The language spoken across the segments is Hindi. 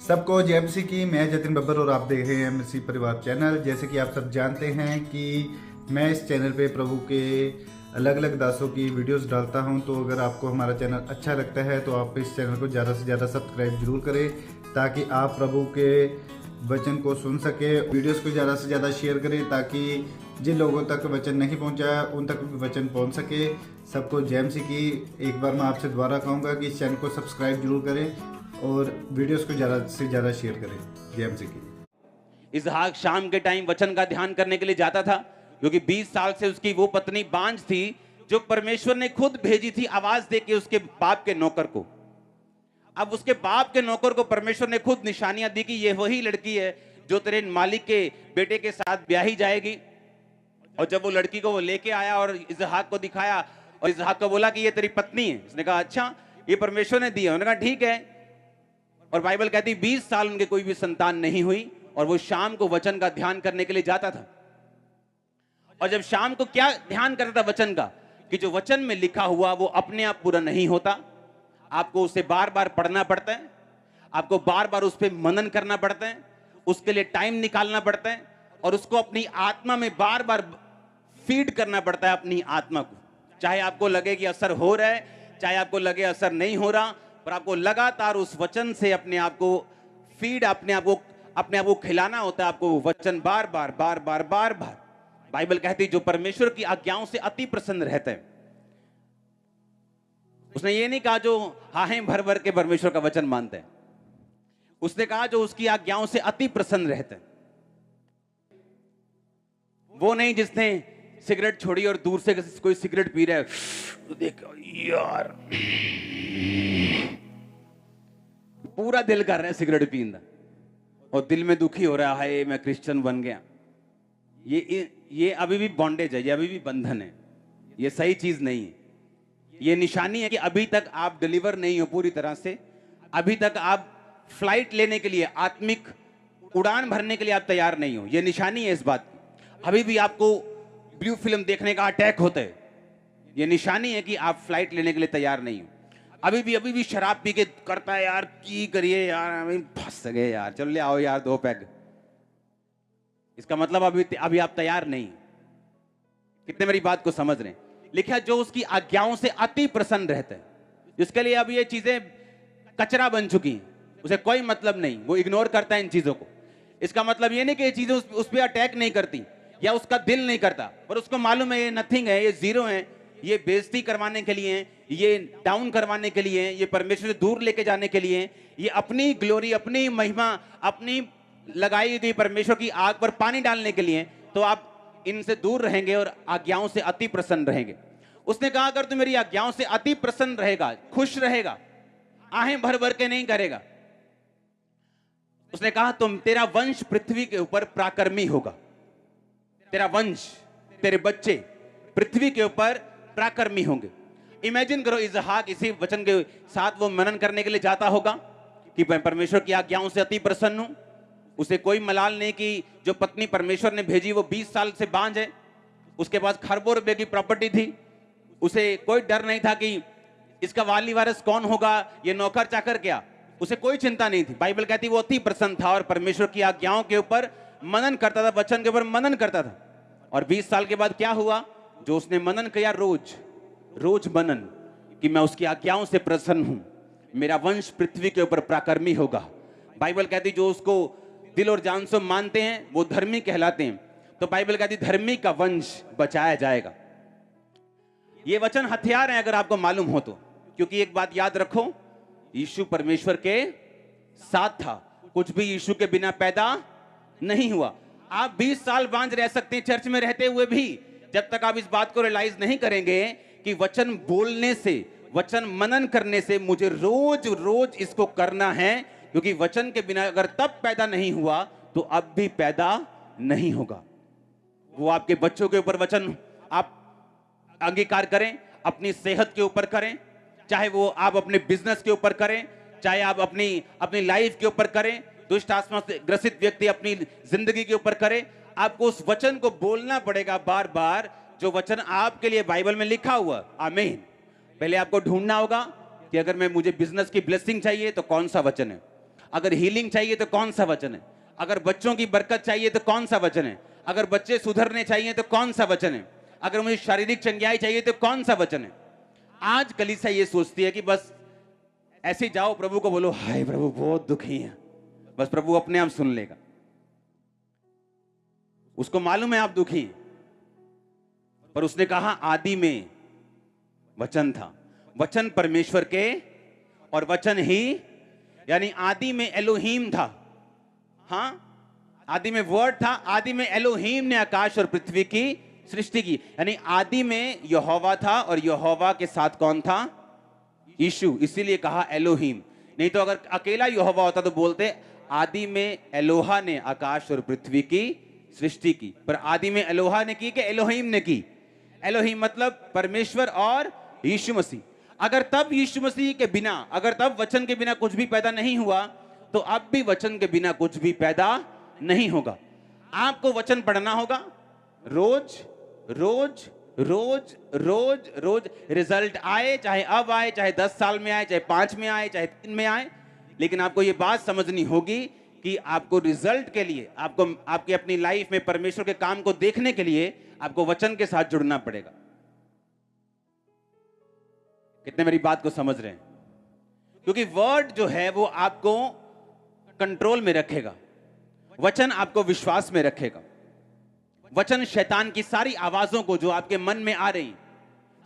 सबको जय मसीह की। मैं जतिन बब्बर और आप देख रहे हैं मसीह परिवार चैनल। जैसे कि आप सब जानते हैं कि मैं इस चैनल पे प्रभु के अलग अलग दासों की वीडियोस डालता हूं, तो अगर आपको हमारा चैनल अच्छा लगता है तो आप इस चैनल को ज़्यादा से ज़्यादा सब्सक्राइब जरूर करें, ताकि आप प्रभु के वचन को सुन सके। वीडियोस को ज़्यादा से ज़्यादा शेयर करें ताकि जिन लोगों तक वचन नहीं पहुंचा उन तक भी वचन पहुंच सके। सबको जय मसीह की। एक बार मैं आपसे दोबारा कहूँगा कि इस चैनल को सब्सक्राइब जरूर करें और वीडियोस को ज़्यादा से ज़्यादा शेयर करें। जय मसीह की। इसहाक शाम के टाइम वचन का ध्यान करने के लिए जाता था, क्योंकि 20 साल से उसकी वो पत्नी बांझ थी जो परमेश्वर ने खुद भेजी थी आवाज देके उसके बाप के नौकर को। अब उसके बाप के नौकर को परमेश्वर ने खुद निशानियां दी कि ये वही लड़की है जो तेरे मालिक के बेटे के साथ ब्याही जाएगी। और जब वो लड़की को वो लेके आया और इसहाक को दिखाया और इसहाक को बोला कि ये तेरी पत्नी है, उसने कहा अच्छा ये परमेश्वर ने दिया। उन्होंने कहा ठीक है। और बाइबल कहती 20 साल उनके कोई भी संतान नहीं हुई और वो शाम को वचन का ध्यान करने के लिए जाता था। और जब शाम को क्या ध्यान करता था वचन का, कि जो वचन में लिखा हुआ वो अपने आप पूरा नहीं होता, आपको उसे बार बार पढ़ना पड़ता है, आपको बार बार उस पर मनन करना पड़ता है, उसके लिए टाइम निकालना पड़ता है और उसको अपनी आत्मा में बार बार फीड करना पड़ता है अपनी आत्मा को। चाहे आपको लगे कि असर हो रहा है, चाहे आपको लगे असर नहीं हो रहा, पर आपको लगातार उस वचन से अपने आप को फीड, अपने आप को खिलाना होता है। आपको वचन बार बार बार बार बार बार। बाइबल कहती जो परमेश्वर की आज्ञाओं से अति प्रसन्न रहता है। उसने ये नहीं कहा जो हाहें भर भर के परमेश्वर का वचन मानते हैं, उसने कहा जो उसकी आज्ञाओं से अति प्रसन्न रहते हैं। वो नहीं जिसने सिगरेट छोड़ी और दूर से कोई सिगरेट पी रहा है तो देखो यार पूरा दिल कर रहा है सिगरेट पीना और दिल में दुखी हो रहा है मैं क्रिश्चियन बन गया। ये अभी भी बॉन्डेज है, ये अभी भी बंधन है, ये सही चीज नहीं है। ये निशानी है कि अभी तक आप डिलीवर नहीं हो पूरी तरह से, अभी तक आप फ्लाइट लेने के लिए, आत्मिक उड़ान भरने के लिए आप तैयार नहीं हो। ये निशानी है इस बात की। अभी भी आपको ब्लू फिल्म देखने का अटैक होता है, ये निशानी है कि आप फ्लाइट लेने के लिए तैयार नहीं हो। अभी भी शराब पी के करता है यार, की करिए यार, हमें फंस गए यार, चल ले आओ यार 2 पैग। इसका मतलब अभी आप तैयार नहीं। कितने मेरी बात को समझ रहे हैं? लिखा जो उसकी आज्ञाओं से अति प्रसन्न रहता है, जिसके लिए अब ये चीजें कचरा बन चुकी हैं, उसे कोई मतलब नहीं, वो इग्नोर करता है इन चीजों को। इसका मतलब ये नहीं कि ये चीजें उस पर अटैक नहीं करती या उसका दिल नहीं करता, पर उसको मालूम है ये नथिंग है, ये जीरो है, ये बेइज्जती करवाने के लिए है, ये डाउन करवाने के लिए है, ये परमेश्वर से दूर लेके जाने के लिए है, ये अपनी ग्लोरी, अपनी महिमा, अपनी लगाई गई परमेश्वर की आग पर पानी डालने के लिए। तो आप इनसे दूर रहेंगे और आज्ञाओं से अति प्रसन्न रहेंगे। उसने कहा अगर तू मेरी आज्ञाओं से अति प्रसन्न रहेगा, खुश रहेगा, आहें भर भर के नहीं करेगा, उसने कहा तुम तेरा वंश पृथ्वी के ऊपर प्राकर्मी होगा। तेरा वंश, तेरे बच्चे पृथ्वी के ऊपर प्राकर्मी होंगे। इमेजिन करो इसहाक इसी वचन के साथ वो मनन करने के लिए जाता होगा कि मैं परमेश्वर की आज्ञाओं से अति प्रसन्न हूं। उसे कोई मलाल नहीं कि जो पत्नी परमेश्वर ने भेजी वो 20 साल से बांझ है, उसके पास खरबों रुपए की प्रॉपर्टी थी, उसे कोई डर नहीं था कि इसका वाली वारिस कौन होगा, ये नौकर चाकर क्या, उसे कोई चिंता नहीं थी। बाइबल कहती वो अति प्रसन्न था और परमेश्वर की आज्ञाओं के ऊपर मनन करता था, वचन के ऊपर मनन करता था। और 20 साल के बाद क्या हुआ? जो उसने मनन किया, रोज मनन, कि मैं उसकी आज्ञाओं से प्रसन्न हूं, मेरा वंश पृथ्वी के ऊपर प्राकर्मी होगा। बाइबल कहती जो उसको दिल और जान से मानते हैं वो धर्मी कहलाते हैं। तो बाइबल कहती धर्मी का वंश बचाया जाएगा। ये वचन हथियार है अगर आपको मालूम हो तो, क्योंकि एक बात याद रखो, यीशु परमेश्वर के साथ था, कुछ भी यीशु के बिना पैदा नहीं हुआ। आप 20 साल बांझ रह सकते हैं चर्च में रहते हुए भी, जब तक आप इस बात को रियलाइज नहीं करेंगे कि वचन बोलने से, वचन मनन करने से मुझे रोज रोज इसको करना है, क्योंकि वचन के बिना अगर तब पैदा नहीं हुआ तो अब भी पैदा नहीं होगा। वो आपके बच्चों के ऊपर वचन आप अंगीकार करें, अपनी सेहत के ऊपर करें, चाहे वो आप अपने बिजनेस के ऊपर करें, चाहे आप अपनी लाइफ के ऊपर करें, दुष्ट आत्मा से ग्रसित व्यक्ति अपनी जिंदगी के ऊपर करे, आपको उस वचन को बोलना पड़ेगा बार बार, जो वचन आपके लिए बाइबल में लिखा हुआ। आमीन। पहले आपको ढूंढना होगा कि अगर मुझे बिजनेस की ब्लेसिंग चाहिए तो कौन सा वचन है। अगर हीलिंग चाहिए तो कौन सा वचन है? अगर बच्चों की बरकत चाहिए तो कौन सा वचन है? अगर बच्चे सुधरने चाहिए तो कौन सा वचन है? अगर मुझे शारीरिक चंगाई चाहिए तो कौन सा वचन है? आज कलीसिया ये सोचती है कि बस ऐसे जाओ, प्रभु को बोलो, हाय प्रभु बहुत दुखी है, बस प्रभु अपने आप सुन लेगा। उसको मालूम है आप दुखी हैं, पर उसने कहा आदि में वचन था, वचन परमेश्वर के, और वचन ही, यानी आदि में एलोहीम था। हाँ, आदि में वर्ड था, आदि में एलोहीम ने आकाश और पृथ्वी की सृष्टि की। यानी आदि में यहोवा था, और यहोवा के साथ कौन था? यीशु। इसीलिए कहा एलोहीम। नहीं तो अगर अकेला यहोवा होता तो बोलते आदि में एलोहा ने आकाश और पृथ्वी की सृष्टि की। पर आदि में एलोहा ने की कि एलोहीम ने की? एलोहीम मतलब परमेश्वर और यीशु मसीह। अगर तब यीशु मसीह के बिना, अगर तब वचन के बिना कुछ भी पैदा नहीं हुआ, तो अब भी वचन के बिना कुछ भी पैदा नहीं होगा। आपको वचन पढ़ना होगा रोज रोज रोज रोज रोज। रिजल्ट आए, चाहे अब आए, चाहे 10 साल में आए, चाहे 5 में आए, चाहे 3 में आए, लेकिन आपको यह बात समझनी होगी कि आपको रिजल्ट के लिए, आपको आपकी अपनी लाइफ में परमेश्वर के काम को देखने के लिए आपको वचन के साथ जुड़ना पड़ेगा। कितने मेरी बात को समझ रहे हैं? क्योंकि वर्ड जो है वो आपको कंट्रोल में रखेगा, वचन आपको विश्वास में रखेगा। वचन शैतान की सारी आवाजों को जो आपके मन में आ रही,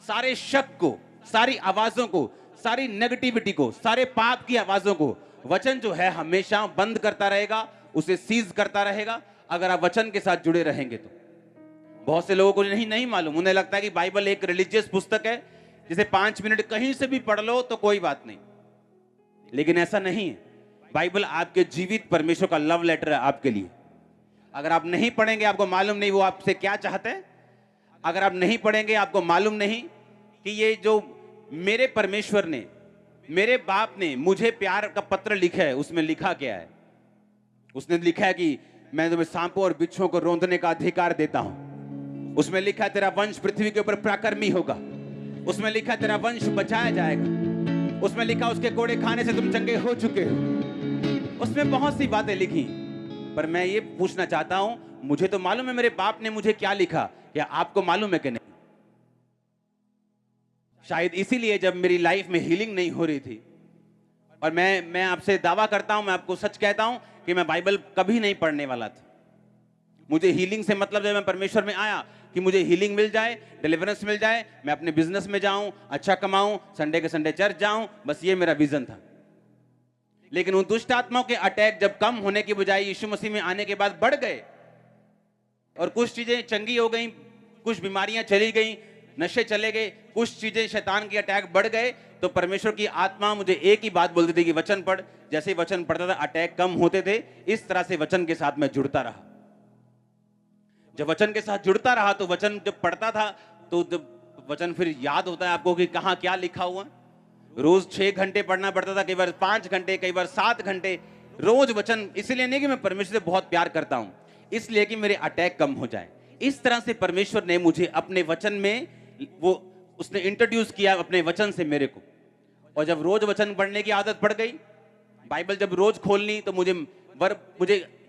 सारे शक को, सारी आवाजों को, सारी नेगेटिविटी को, सारे पाप की आवाजों को वचन जो है हमेशा बंद करता रहेगा, उसे सीज करता रहेगा, अगर आप वचन के साथ जुड़े रहेंगे तो। बहुत से लोगों को नहीं मालूम, उन्हें लगता है कि बाइबल एक रिलीजियस पुस्तक है, जिसे 5 मिनट कहीं से भी पढ़ लो तो कोई बात नहीं, लेकिन ऐसा नहीं है। बाइबल आपके जीवित परमेश्वर का लव लेटर है आपके लिए। अगर आप नहीं पढ़ेंगे, आपको मालूम नहीं वो आपसे क्या चाहते हैं। अगर आप नहीं पढ़ेंगे, आपको मालूम नहीं कि ये जो मेरे परमेश्वर ने, मेरे बाप ने मुझे प्यार का पत्र लिखा है, उसमें लिखा क्या है? उसने लिखा है कि मैं तुम्हें सांपों और बिच्छुओं को रौंदने का अधिकार देता हूं। उसमें लिखा है तेरा वंश पृथ्वी के ऊपर पराक्रमी होगा। उसमें लिखा है तेरा वंश बचाया जाएगा। उसमें लिखा उसके कोड़े खाने से तुम चंगे हो चुके हो। उसमें बहुत सी बातें लिखी, पर मैं ये पूछना चाहता हूं, मुझे तो मालूम है मेरे बाप ने मुझे क्या लिखा, क्या आपको मालूम है कि नहीं? शायद इसीलिए जब मेरी लाइफ में हीलिंग नहीं हो रही थी, और मैं आपसे दावा करता हूं, मैं आपको सच कहता हूं कि मैं बाइबल कभी नहीं पढ़ने वाला था। मुझे हीलिंग से मतलब जब मैं परमेश्वर में आया कि मुझे हीलिंग मिल जाए, डिलीवरेंस मिल जाए, मैं अपने बिजनेस में जाऊं, अच्छा कमाऊं, संडे के संडे चर्च जाऊं, बस ये मेरा विजन था। लेकिन उन दुष्ट आत्माओं के अटैक जब कम होने की बजाय यीशु मसीह में आने के बाद बढ़ गए, और कुछ चीजें चंगी हो गई, कुछ बीमारियां चली गई, नशे चले गए, कुछ चीजें शैतान के अटैक बढ़ गए, तो परमेश्वर की आत्मा मुझे एक ही बात बोलती थी कि वचन पढ़। जैसे वचन पढ़ता था अटैक कम होते थे। इस तरह से वचन के साथ मैं जुड़ता रहा। जब वचन के साथ जुड़ता रहा तो वचन जब पढ़ता था तो जब वचन फिर याद होता है आपको कि कहां क्या लिखा हुआ। रोज 6 घंटे पढ़ना पड़ता था, कई बार 5 घंटे, कई बार 7 घंटे रोज वचन। इसलिए नहीं कि मैं परमेश्वर से बहुत प्यार करता हूं, इसलिए कि मेरे अटैक कम हो जाए। इस तरह से परमेश्वर ने मुझे अपने वचन में वो उसने इंट्रोड्यूस किया अपने वचन से मेरे को। और जब रोज वचन पढ़ने की आदत पड़ गई, बाइबल जब रोज खोलनी, तो मुझे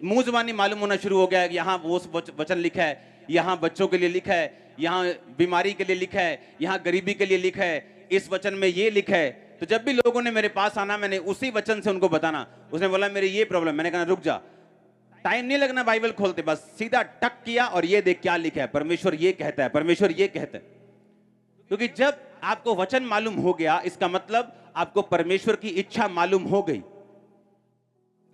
मुंह जुबानी मालूम होना शुरू हो गया कि यहाँ वो वचन लिखा है, यहाँ बच्चों के लिए लिखा है, यहाँ बीमारी के लिए लिखा है, यहाँ गरीबी के लिए लिखा है, इस वचन में ये लिखा है। तो जब भी लोगों ने मेरे पास आना, मैंने उसी वचन से उनको बताना। उसने बोला मेरी ये प्रॉब्लम, मैंने कहा रुक जा, टाइम नहीं लगना बाइबल खोलते, बस सीधा टक किया और ये देख क्या लिखा है, परमेश्वर ये कहता है, परमेश्वर ये कहता है। क्योंकि जब आपको वचन मालूम हो गया, इसका मतलब आपको परमेश्वर की इच्छा मालूम हो गई।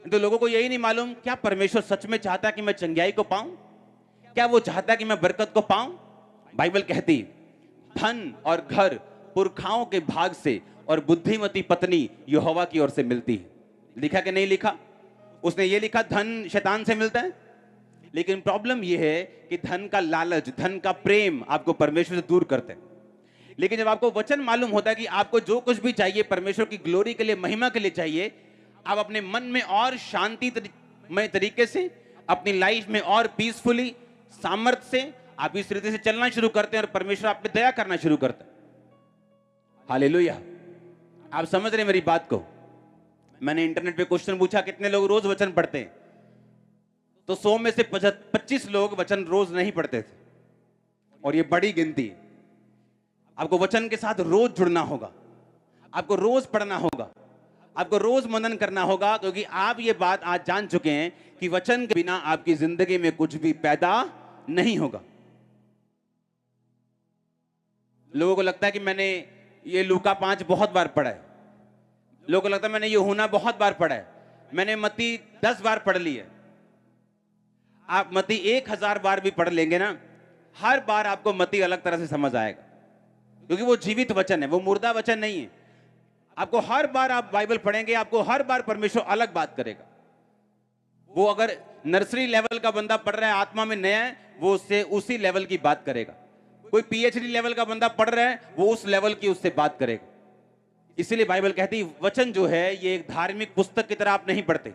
तो लोगों को यही नहीं मालूम, क्या परमेश्वर सच में चाहता कि मैं चंगाई को पाऊं? क्या वो चाहता कि मैं बरकत को पाऊं? बाइबल कहती धन और घर पुरखाओं के भाग से और बुद्धिमती पत्नी यहोवा की ओर से मिलती है। लिखा कि नहीं लिखा? उसने ये लिखा धन शैतान से मिलता है। लेकिन प्रॉब्लम यह है कि धन का लालच, धन का प्रेम आपको परमेश्वर से दूर करते हैं। लेकिन जब आपको वचन मालूम होता है कि आपको जो कुछ भी चाहिए परमेश्वर की ग्लोरी के लिए, महिमा के लिए चाहिए, आप अपने मन में और शांतिमय तरीके से, अपनी लाइफ में और पीसफुली, सामर्थ्य से आप इस तरीके से चलना शुरू करते हैं और परमेश्वर आप पे दया करना शुरू करता है। हालेलुया। आप समझ रहे हैं मेरी बात को? मैंने इंटरनेट पे क्वेश्चन पूछा कितने लोग रोज वचन पढ़ते हैं, तो 100 में से 25 लोग वचन रोज नहीं पढ़ते थे, और ये बड़ी गिनती है। आपको वचन के साथ रोज जुड़ना होगा, आपको रोज पढ़ना होगा, आपको रोज मनन करना होगा, क्योंकि आप ये बात आज जान चुके हैं कि वचन के बिना आपकी जिंदगी में कुछ भी पैदा नहीं होगा। लोगों को लगता है कि मैंने ये लूका 5 बहुत बार पढ़ा है, लोगों को लगता है मैंने यूहन्ना बहुत बार पढ़ा है, मैंने मत्ती 10 बार पढ़ ली है। आप मत्ती 1000 बार भी पढ़ लेंगे ना, हर बार आपको मत्ती अलग तरह से समझ आएगा, क्योंकि वो जीवित वचन है, वो मुर्दा वचन नहीं है। आपको हर बार आप बाइबल पढ़ेंगे, आपको हर बार परमेश्वर अलग बात करेगा। वो अगर नर्सरी लेवल का बंदा पढ़ रहा है, आत्मा में नया है, वो उससे उसी लेवल की बात करेगा। कोई पीएचडी लेवल का बंदा पढ़ रहा है, वो उस लेवल की उससे बात करेगा। इसीलिए बाइबल कहती है वचन जो है ये एक धार्मिक पुस्तक की तरह आप नहीं पढ़ते,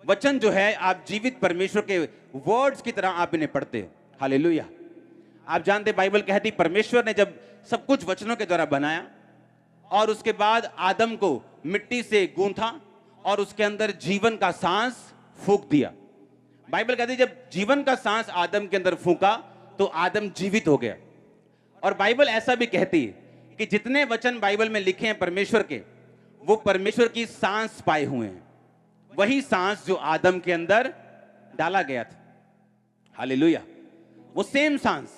वचन जो है आप जीवित परमेश्वर के वर्ड्स की तरह आप इन्हें पढ़ते हो। हालेलुया। आप जानते बाइबल कहती परमेश्वर ने जब सब कुछ वचनों के द्वारा बनाया और उसके बाद आदम को मिट्टी से गूंथा और उसके अंदर जीवन का सांस फूंक दिया। बाइबल कहती जब जीवन का सांस आदम के अंदर फूंका तो आदम जीवित हो गया। और बाइबल ऐसा भी कहती है कि जितने वचन बाइबल में लिखे हैं परमेश्वर के, वो परमेश्वर की सांस पाए हुए हैं, वही सांस जो आदम के अंदर डाला गया था। हालेलुया। वो सेम सांस।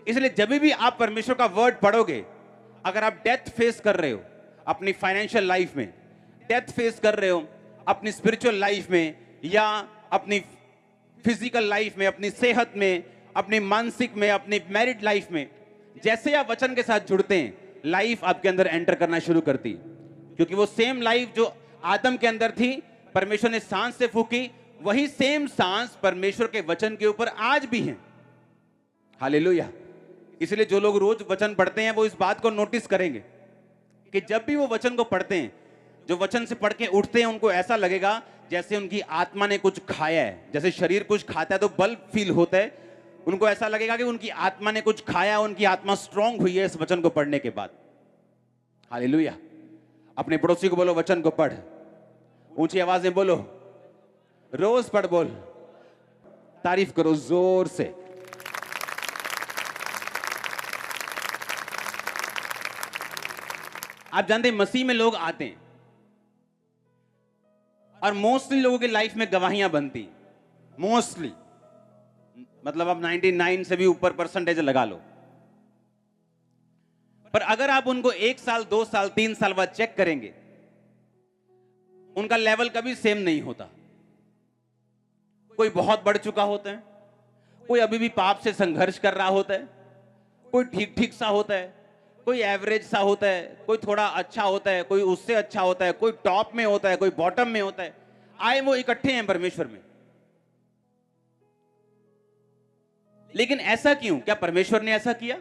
इसलिए जब भी आप परमेश्वर का वर्ड पढ़ोगे, अगर आप डेथ फेस कर रहे हो अपनी फाइनेंशियल लाइफ में, डेथ फेस कर रहे हो अपनी स्पिरिचुअल लाइफ में, या अपनी फिजिकल लाइफ में, अपनी सेहत में, अपनी मानसिक में, अपनी मैरिड लाइफ में, जैसे आप वचन के साथ जुड़ते हैं, लाइफ आपके अंदर एंटर करना शुरू करती है। क्योंकि वो सेम लाइफ जो आदम के अंदर थी, परमेश्वर ने सांस से फूकी, वही सेम सांस परमेश्वर के वचन के ऊपर आज भी है। हालेलुया। इसलिए जो लोग रोज वचन पढ़ते हैं वो इस बात को नोटिस करेंगे कि जब भी वो वचन को पढ़ते हैं, जो वचन से पढ़ के उठते हैं, उनको ऐसा लगेगा जैसे उनकी आत्मा ने कुछ खाया है। जैसे शरीर कुछ खाता है तो बल फील होता है, उनको ऐसा लगेगा कि उनकी आत्मा ने कुछ खाया, उनकी आत्मा स्ट्रांग हुई है इस वचन को पढ़ने के बाद। हालेलुया। अपने पड़ोसी को बोलो वचन को पढ़, ऊंची आवाज में बोलो, रोज पढ़, बोल, तारीफ करो जोर से। आप जानते हैं मसीह में लोग आते हैं और मोस्टली लोगों की लाइफ में गवाहियां बनती, मोस्टली, मतलब आप 99 से भी ऊपर परसेंटेज लगा लो। पर अगर आप उनको 1 साल 2 साल 3 साल बाद चेक करेंगे, उनका लेवल कभी सेम नहीं होता। कोई बहुत बढ़ चुका होता है, कोई अभी भी पाप से संघर्ष कर रहा होता है, कोई ठीक ठीक सा होता है, कोई एवरेज सा होता है, कोई थोड़ा अच्छा होता है, कोई उससे अच्छा होता है, कोई टॉप में होता है, कोई बॉटम में होता है। आए वो इकट्ठे हैं परमेश्वर में। लेकिन ऐसा क्यों? क्या परमेश्वर ने ऐसा किया?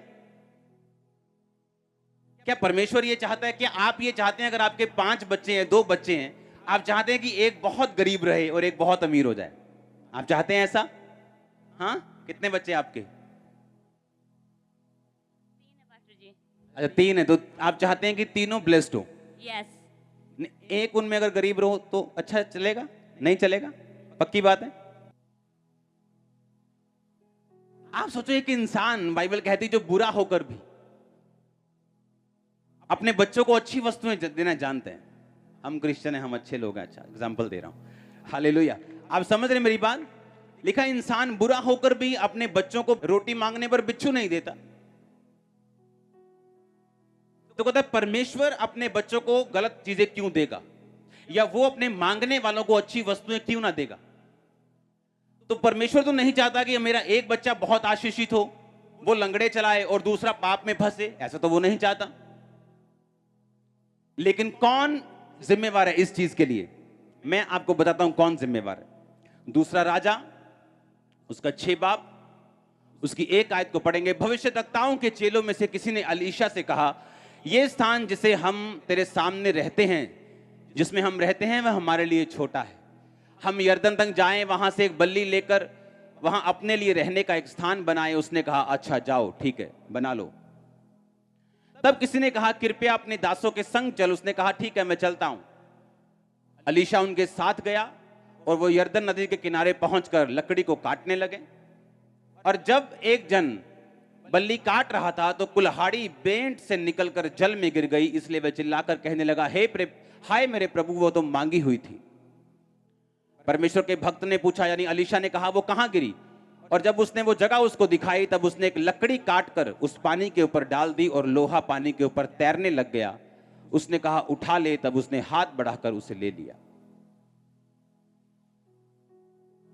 क्या परमेश्वर ये चाहता है? क्या आप ये चाहते हैं अगर आपके 5 बच्चे हैं, 2 बच्चे हैं, आप चाहते हैं कि एक बहुत गरीब रहे और एक बहुत अमीर हो जाए? आप चाहते हैं ऐसा? हाँ, कितने बच्चे आपके? 3 है 3 है, तो आप चाहते हैं कि तीनों ब्लेस्ड हो? यस। एक उनमें अगर गरीब रहो तो अच्छा चलेगा? नहीं चलेगा? पक्की बात है। आप सोचो एक इंसान, बाइबल कहती जो बुरा होकर भी अपने बच्चों को अच्छी वस्तुएं देना जानते हैं। हम क्रिश्चियन हैं, हम अच्छे लोग हैं, अच्छा एग्जाम्पल दे रहा हूं। हालेलुया। आप समझ रहे मेरी बात? लिखा इंसान बुरा होकर भी अपने बच्चों को रोटी मांगने पर बिच्छू नहीं देता। तो कहता है परमेश्वर अपने बच्चों को गलत चीजें क्यों देगा, या वो अपने मांगने वालों को अच्छी वस्तुएं क्यों ना देगा? तो परमेश्वर तो नहीं चाहता कि मेरा एक बच्चा बहुत आशीषित हो, वो लंगड़े चलाए और दूसरा पाप में फंसे, ऐसा तो वो नहीं चाहता। लेकिन कौन जिम्मेवार है इस चीज के लिए? मैं आपको बताता हूं कौन जिम्मेवार है। दूसरा राजा उसका 6 बाब उसकी 1 आयत को पढ़ेंगे। भविष्यद्वक्ताओं के चेलों में से किसी ने अलीशा से कहा, यह स्थान जिसे हम तेरे सामने रहते हैं, जिसमें हम रहते हैं, वह हमारे लिए छोटा है। हम यरदन तक जाएं, वहां से एक बल्ली लेकर वहां अपने लिए रहने का एक स्थान बनाए। उसने कहा, अच्छा जाओ, ठीक है, बना लो। तब किसी ने कहा, कृपया अपने दासों के संग चल। उसने कहा, ठीक है, मैं चलता हूं। अलीशा उनके साथ गया और वो यर्दन नदी के किनारे पहुंचकर लकड़ी को काटने लगे। और जब एक जन बल्ली काट रहा था तो कुल्हाड़ी बेंट से निकलकर जल में गिर गई, इसलिए वह चिल्लाकर कहने लगा, हाय मेरे प्रभु, वो तो मांगी हुई थी। परमेश्वर के भक्त ने पूछा, यानी अलीशा ने कहा, वो कहां गिरी? और जब उसने वो जगह उसको दिखाई तब उसने एक लकड़ी काटकर उस पानी के ऊपर डाल दी और लोहा पानी के ऊपर तैरने लग गया। उसने कहा, उठा ले। तब उसने हाथ बढ़ाकर उसे ले लिया।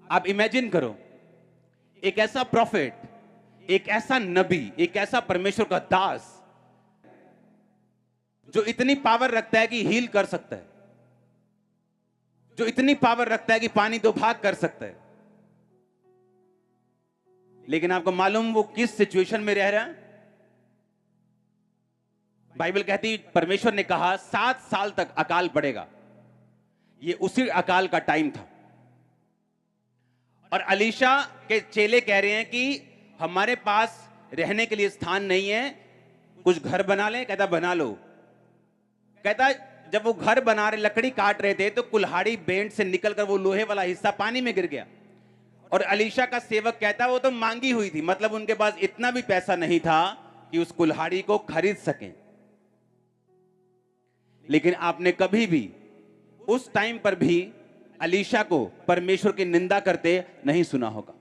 आप इमेजिन करो, एक ऐसा प्रॉफिट, एक ऐसा नबी, एक ऐसा परमेश्वर का दास जो इतनी पावर रखता है कि हील कर सकता है, जो इतनी पावर रखता है कि पानी दो भाग कर सकता है। लेकिन आपको मालूम वो किस सिचुएशन में रह रहा है? बाइबल कहती, परमेश्वर ने कहा 7 साल तक अकाल पड़ेगा। ये उसी अकाल का टाइम था। और अलीशा के चेले कह रहे हैं कि हमारे पास रहने के लिए स्थान नहीं है, कुछ घर बना ले। कहता, बना लो। कहता, जब वो घर बना रहे, लकड़ी काट रहे थे तो कुल्हाड़ी बेंट से निकलकर वो लोहे वाला हिस्सा पानी में गिर गया। और अलीशा का सेवक कहता, वो तो मांगी हुई थी, मतलब उनके पास इतना भी पैसा नहीं था कि उस कुल्हाड़ी को खरीद सकें। लेकिन आपने कभी भी उस टाइम पर भी अलीशा को परमेश्वर की निंदा करते नहीं सुना होगा।